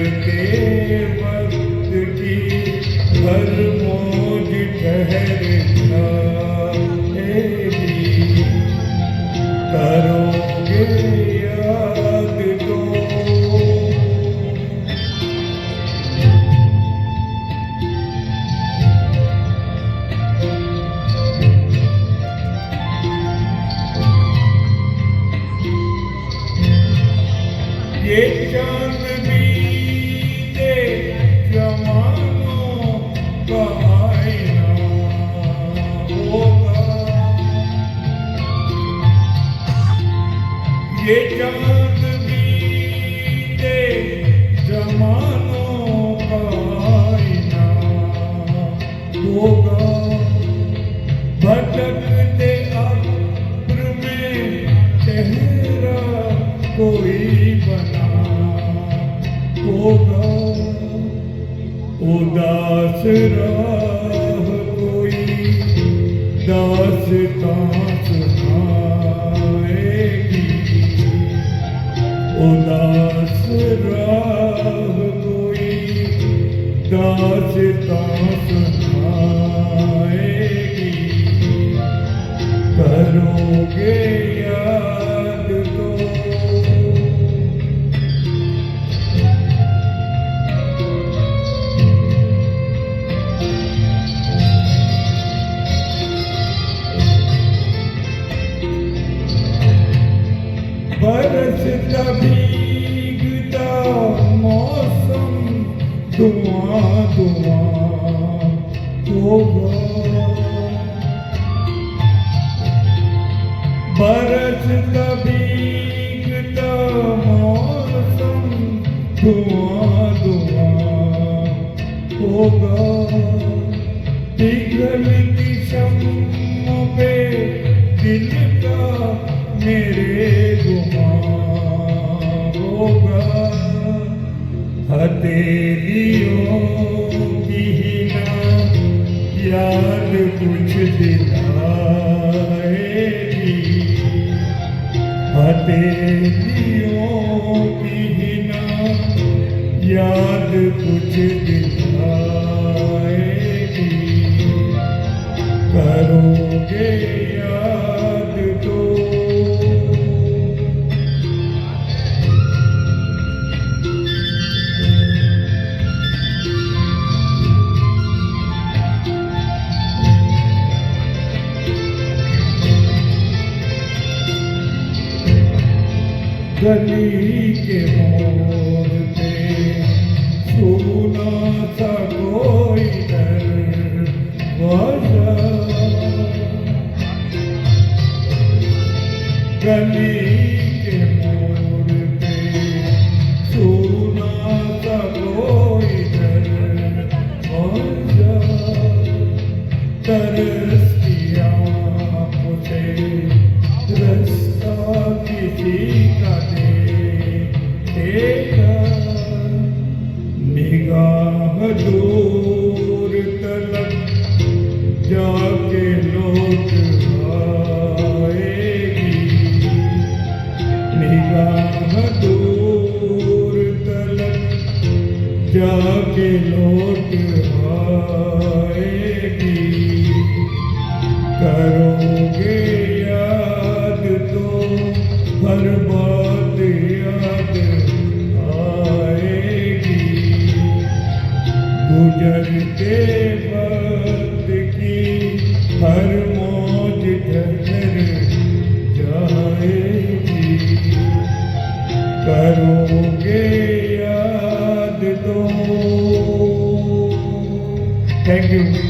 गुजरते वक्त की हर मौज ठहर जाएगी। करोगे याद तो ये चांद बीते जमानों का आईना होगा। ये चांद बीते जमानों का आईना होगा। भटकते अब्र में चेहरा कोई बना होगा। उदास राह कोई दास्तां सुनाएगी। उदास राह कोई दास्तां सुनाएगी। करोगे याद तो बरसता भीगता मौसम धुआं धुआं होगा। बरसता भीगता मौसम धुआं धुआं होगा। पिघलती शम्मों पे दिल का मेरे होगा। हथेलियों की ना याद कुछ दिलाएगी। हथेलियों की ना याद कुछ दिलाएगी। करोगे याद तो गली के मोड़ पे सुना सा कोई दरवाजा। गली के मोड़ पे सुना सा कोई दरवाजा। तरसती आँखों से रास्ता किसी का देखेगा। निगाह दूर तलक जाके लौट आएगी। निगाह दूर तलक जाके लौट आएगी। करोगे याद तो हर बात याद आएगी। गुजरते वक्त की हर मौज ठहर जाएगी। करोगे याद तो। Thank you.